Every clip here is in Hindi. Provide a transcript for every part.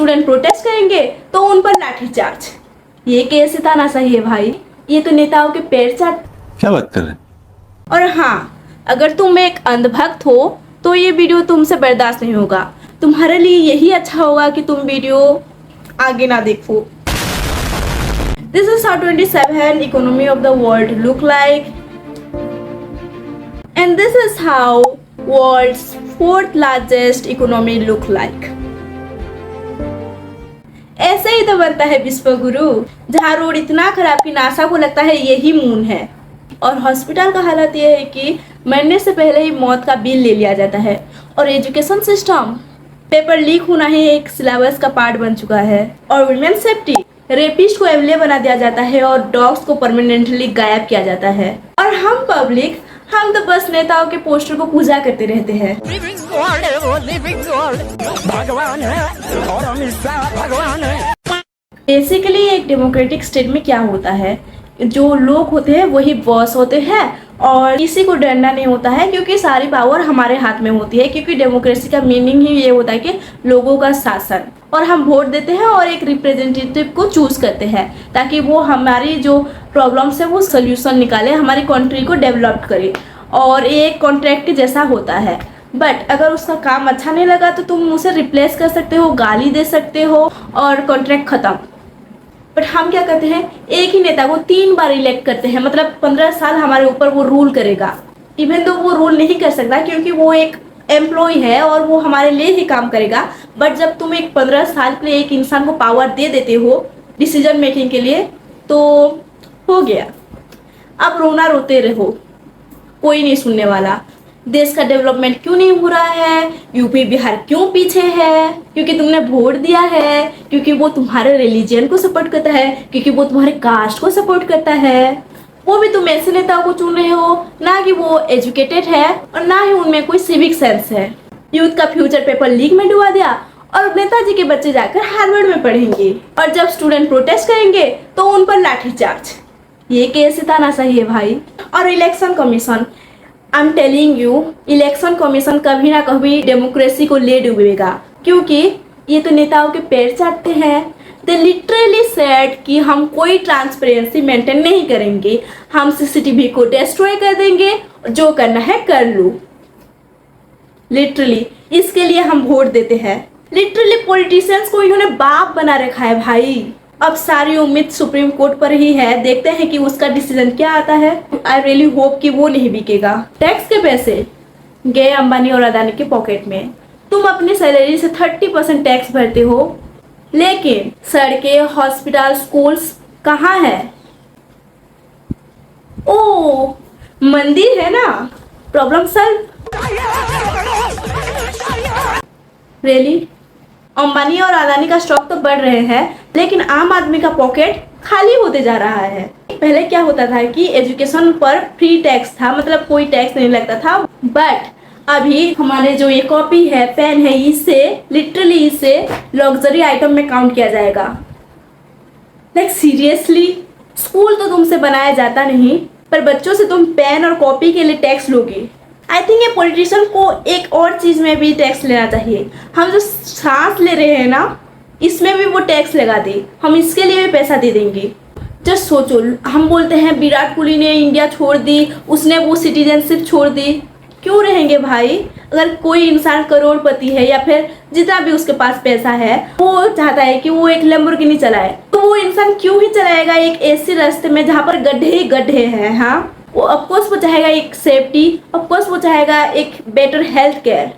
स्टूडेंट प्रोटेस्ट करेंगे तो उन पर लाठीचार्ज। ये कैसे तानाशाही है भाई, ये तो नेताओं के पैर चाट। क्या बात कर रहे हैं? और हाँ, अगर तुम एक अंधभक्त हो तो ये वीडियो तुमसे बर्दाश्त नहीं होगा। तुम्हारे लिए यही अच्छा होगा कि तुम वीडियो आगे ना देखो। This is how 27 economy of the world look like, and this is how world's fourth largest economy look like. ऐसे ही तो बनता है विश्वगुरु, जहाँ रोड इतना खराब कि नासा को लगता है यही मून है। और हॉस्पिटल का हालत यह है कि मरने से पहले ही मौत का बिल ले लिया जाता है। और एजुकेशन सिस्टम, पेपर लीक होना ही एक सिलेबस का पार्ट बन चुका है। और वुमेन सेफ्टी, रेपिस्ट को एवले बना दिया जाता है और डॉग्स को परमानेंटली गायब किया जाता है। और हम पब्लिक, हम तो बस नेताओं के पोस्टर को पूजा करते रहते हैं। बेसिकली एक डेमोक्रेटिक स्टेट में क्या होता है, जो लोग होते हैं वही बॉस होते हैं और किसी को डरना नहीं होता है, क्योंकि सारी पावर हमारे हाथ में होती है। क्योंकि डेमोक्रेसी का मीनिंग ही ये होता है कि लोगों का शासन, और हम वोट देते हैं और एक रिप्रेजेंटेटिव को चूज करते हैं ताकि वो हमारी जो प्रॉब्लम्स है वो सोल्यूशन निकाले, हमारी कंट्री को डेवलप करे। और ये एक कॉन्ट्रैक्ट जैसा होता है। बट अगर उसका काम अच्छा नहीं लगा तो तुम उसे रिप्लेस कर सकते हो, गाली दे सकते हो और कॉन्ट्रैक्ट खत्म। बट हम क्या करते हैं, एक ही नेता को 3 बार इलेक्ट करते हैं, मतलब 15 साल हमारे ऊपर वो रूल करेगा। इवन तो वो रूल नहीं कर सकता क्योंकि वो एक एम्प्लॉय है और वो हमारे लिए ही काम करेगा। बट जब तुम एक 15 साल के लिए एक इंसान को पावर दे देते हो डिसीजन मेकिंग के लिए, तो हो गया। अब रोना रोते रहो, कोई नहीं सुनने वाला। देश का डेवलपमेंट क्यों नहीं हो रहा है, यूपी बिहार क्यों पीछे है, क्योंकि तुमने वोट दिया है, क्योंकि वो तुम्हारे रिलीजन को सपोर्ट करता है, क्योंकि वो तुम्हारे कास्ट को सपोर्ट करता है। वो भी तुम ऐसे नेताओं को चुन रहे हो ना कि वो एजुकेटेड है और ना ही उनमें कोई सिविक सेंस है। यूथ का फ्यूचर पेपर लीक में डुबा दिया और नेताजी के बच्चे जाकर हार्वर्ड में पढ़ेंगे। और जब स्टूडेंट प्रोटेस्ट करेंगे तो उन पर लाठीचार्ज। ये कैसे तानाशाही है भाई। और election commission, I am telling you, election commission कभी ना कभी डेमोक्रेसी को ले डूबेगा, क्योंकि ये तो नेताओं के पैर चाटते हैं। दे लिटरली सेड कि हम कोई ट्रांसपेरेंसी मेंटेन नहीं करेंगे, हम सीसीटीवी को डिस्ट्रॉय कर देंगे, जो करना है कर लो। लिटरली इसके लिए हम वोट देते हैं। लिटरली पॉलिटिशियंस को इन्होंने बाप बना रखा है भाई। अब सारी उम्मीद सुप्रीम कोर्ट पर ही है, देखते हैं कि उसका डिसीजन क्या आता है। आई रियली होप कि वो नहीं बिकेगा। टैक्स के पैसे गए अंबानी और अदानी के पॉकेट में। तुम अपनी सैलरी से 30% टैक्स भरते हो, लेकिन सड़कें, हॉस्पिटल, स्कूल्स कहाँ है? ओ, मंदिर है ना, प्रॉब्लम सॉल्व। रियली अंबानी और अदानी का स्टॉक तो बढ़ रहे हैं, लेकिन आम आदमी का पॉकेट खाली होते जा रहा है। पहले क्या होता था कि एजुकेशन पर फ्री टैक्स था, मतलब कोई टैक्स नहीं लगता था। बट अभी हमारे जो ये कॉपी है, पेन है, इसे लग्जरी आइटम में काउंट किया जाएगा। लाइक सीरियसली, स्कूल तो तुमसे बनाया जाता नहीं, पर बच्चों से तुम पेन और कॉपी के लिए टैक्स लोगे। आई थिंक ये पॉलिटिशियन को एक और चीज में भी टैक्स लेना चाहिए। हम जो सांस ले रहे हैं ना, इसमें भी वो टैक्स लगा दे, हम इसके लिए भी पैसा दे देंगे। जस्ट सोचो, हम बोलते हैं विराट कोहली ने इंडिया छोड़ दी, उसने वो सिटीजनशिप छोड़ दी। क्यों रहेंगे भाई? अगर कोई इंसान करोड़पति है या फिर जितना भी उसके पास पैसा है, वो चाहता है कि वो एक लैम्बोर्गिनी चलाए, तो वो इंसान क्यों ही चलाएगा एक ऐसे रास्ते में जहाँ पर गड्ढे ही गड्ढे हैं? हाँ, वो ऑफकोर्स वो चाहेगा एक सेफ्टी, ऑफकोर्स वो चाहेगा एक बेटर हेल्थ केयर।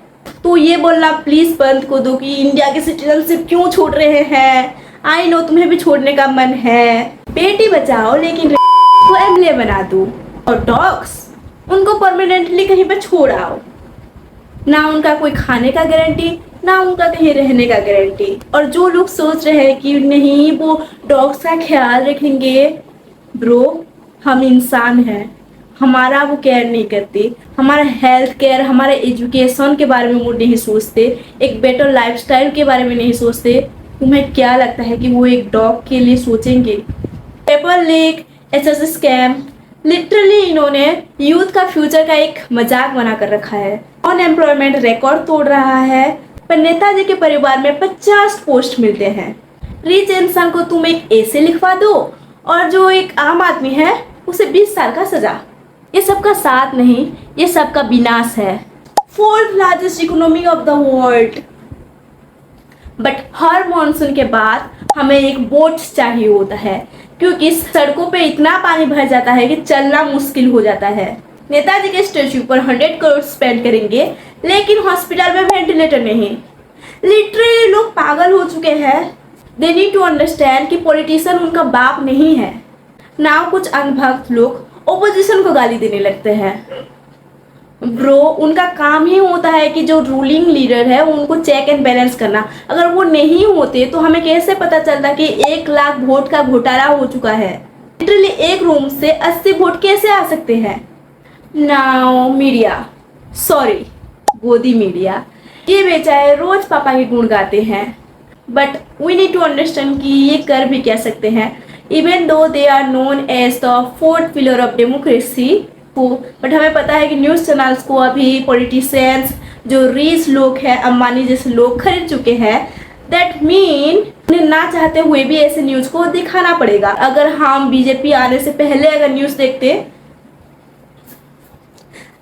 तो ये बोलना प्लीज बंद कर दो कि इंडिया के सिटीजनशिप क्यों छोड़ रहे हैं। आई नो तुम्हें भी छोड़ने का मन है। बेटी बचाओ लेकिन को एमएलए बना दो, और डॉग्स उनको परमानेंटली कहीं पे छोड़ आओ। ना उनका कोई खाने का गारंटी, ना उनका कहीं रहने का गारंटी। और जो लोग सोच रहे हैं कि नहीं वो डॉग्स का ख्याल रखेंगे, ब्रो हम इंसान हैं, हमारा वो केयर नहीं करते, हमारा हेल्थ केयर, हमारे एजुकेशन के बारे में वो नहीं सोचते, एक बेटर लाइफस्टाइल के बारे में नहीं सोचते। तुम्हें क्या लगता है कि वो एक डॉग के लिए सोचेंगे? Paper leak, SSC scam, literally इन्होंने यूथ का फ्यूचर का एक मजाक बना कर रखा है। अनएम्प्लॉयमेंट रिकॉर्ड तोड़ रहा है, पर नेताजी के परिवार में 50 पोस्ट मिलते हैं। रिच इंसान को तुम एक ऐसे लिखवा दो और जो एक आम आदमी है उसे 20 साल का सजा। ये सबका साथ नहीं, ये सबका विनाश है। 4th largest economy of the world, but her monsoon के बाद हमें एक बोट चाहिए होता है, क्योंकि सड़कों पे इतना पानी भर जाता है कि चलना मुश्किल हो जाता है। नेताजी के स्टेच्यू पर 100 करोड़ स्पेंड करेंगे, लेकिन हॉस्पिटल में वेंटिलेटर नहीं। लिटरली लोग पागल हो चुके हैं। दे नीड टू अंडरस्टैंड कि पॉलिटिशियन उनका बाप नहीं है। ना कुछ अनभक्त लोग ओपोजिशन को गाली देने लगते हैं। ब्रो, उनका काम ही होता है कि जो रूलिंग लीडर है उनको चेक एंड बैलेंस करना। अगर वो नहीं होते तो हमें कैसे पता चलता कि 1 लाख वोट का घोटाला हो चुका है। लिटरली एक रूम से 80 वोट कैसे आ सकते हैं। नाउ मीडिया, सॉरी गोदी मीडिया, ये बेचारे रोज पापा के गुण गाते हैं, but we need to understand कि ये कर भी क्या सकते हैं। Even though they are known as the 4th pillar of democracy, but हमें पता है कि न्यूज़ चैनल्स को अभी पॉलिटिशियंस, जो रिच लोग हैं, अंबानी जैसे लोग खरीद चुके हैं। दैट मीन उन्हें ना चाहते हुए भी ऐसे न्यूज़ को दिखाना पड़ेगा। अगर हम बीजेपी आने से पहले अगर न्यूज़ देखते,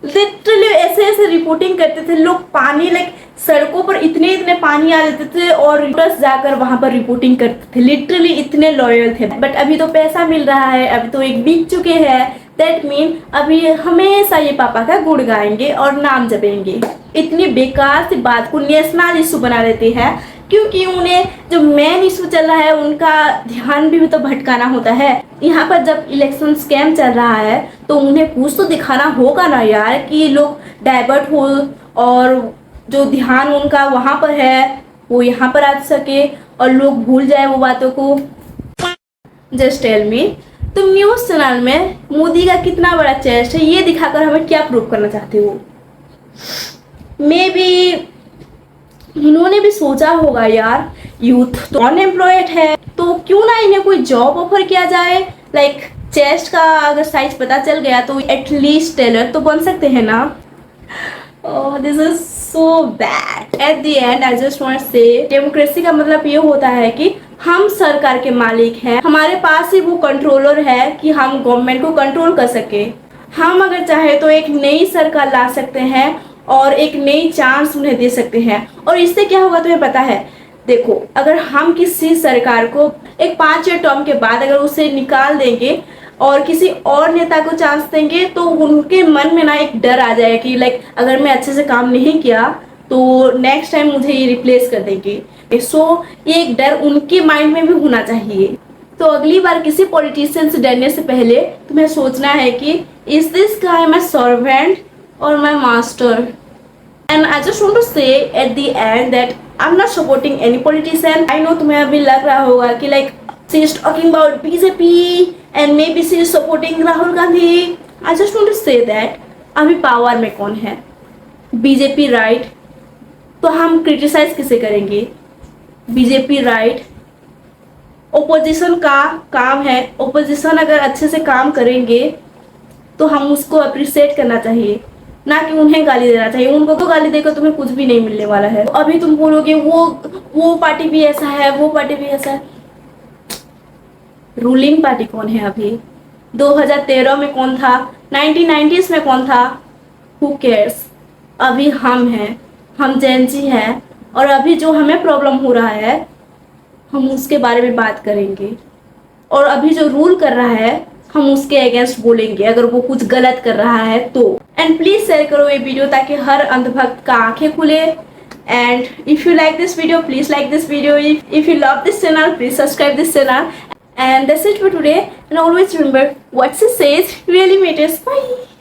लिटरली ऐसे रिपोर्टिंग करते थे लोग। पानी सड़कों पर इतने पानी आ जाते थे और रिपोर्टर्स जाकर वहां पर रिपोर्टिंग करते थे। लिटरली इतने लॉयल थे। बट अभी तो पैसा मिल रहा है, अभी तो एक बिक चुके हैं। दैट मीन अभी हमेशा ये पापा का गुण गाएंगे और नाम जपेंगे। इतनी बेकार सी बात को नेशनल इशू बना देते हैं, क्योंकि उन्हें जो मेन इशू चल रहा है उनका ध्यान भी तो भटकाना होता है। यहाँ पर जब इलेक्शन स्कैम चल रहा है तो उन्हें कुछ तो दिखाना होगा ना यार, कि लोग डाइवर्ट हो और जो ध्यान उनका वहाँ पर है वो यहाँ पर आ सके और लोग भूल जाए वो बातों को। जस्ट टेल मी, तुम न्यूज़ चैनल में मोदी का कितना बड़ा चेस्ट है ये दिखाकर हमें क्या प्रूव करना चाहते हो। मे बी इन्होंने भी सोचा होगा यार, यूथ तो अनएम्प्लॉयड है तो क्यों ना इन्हें कोई जॉब ऑफर किया जाए। चेस्ट का अगर साइज पता चल गया तो एटलीस्ट टेलर तो बन सकते हैं ना। This is so bad. Eight the and I just want say, democracy का मतलब ये होता है कि हम सरकार के मालिक हैं, हमारे पास ही वो कंट्रोलर है कि हम गवर्नमेंट को कंट्रोल कर सके। हम अगर चाहे तो एक नई सरकार ला सकते हैं और एक नई चांस उन्हें दे सकते हैं। और इससे क्या होगा तुम्हें पता है? देखो, अगर हम किसी सरकार को एक 5 ईयर टर्म के बाद अगर उसे निकाल देंगे और किसी और नेता को चांस देंगे तो उनके मन में ना एक डर आ जाएगा कि अगर मैं अच्छे से काम नहीं किया तो नेक्स्ट टाइम मुझे ये रिप्लेस कर देंगे। सो ये एक डर उनके माइंड में भी होना चाहिए। तो अगली बार किसी पॉलिटिशियन से डरने से पहले तुम्हें सोचना है कि is this guy my servant और my master. And I just want to say at the end that I am not supporting any politician. I know तुम्हें अभी लग रहा होगा कि she is talking about BJP and maybe she is supporting Rahul Gandhi. I just want to say that अभी पावर में कौन है? बीजेपी राइट, तो हम क्रिटिसाइज किसे करेंगे? BJP right. ओपोजिशन का काम है, ओपोजिशन अगर अच्छे से काम करेंगे तो हम उसको अप्रिशिएट करना चाहिए, ना कि उन्हें गाली देना चाहिए। उनको तो गाली देकर तुम्हें कुछ भी नहीं मिलने वाला है। अभी तुम बोलोगे वो पार्टी भी ऐसा है, वो पार्टी भी ऐसा है। रूलिंग पार्टी कौन है अभी? 2013 में कौन था? 1990s में कौन था? Who cares? अभी हम हैं, हम जेनजी हैं, और अभी जो हमें प्रॉब्लम हो रहा है हम उसके बारे में बात करेंगे। और अभी जो रूल कर रहा है हम उसके अगेंस्ट बोलेंगे अगर वो कुछ गलत कर रहा है तो। एंड प्लीज शेयर करो ये वीडियो ताकि हर अंधभक्त का आंखें खुले। And if you like this video, please like this video. If you love this channel, please subscribe this channel. And that's it for today. And always remember, what she says really matters. Bye.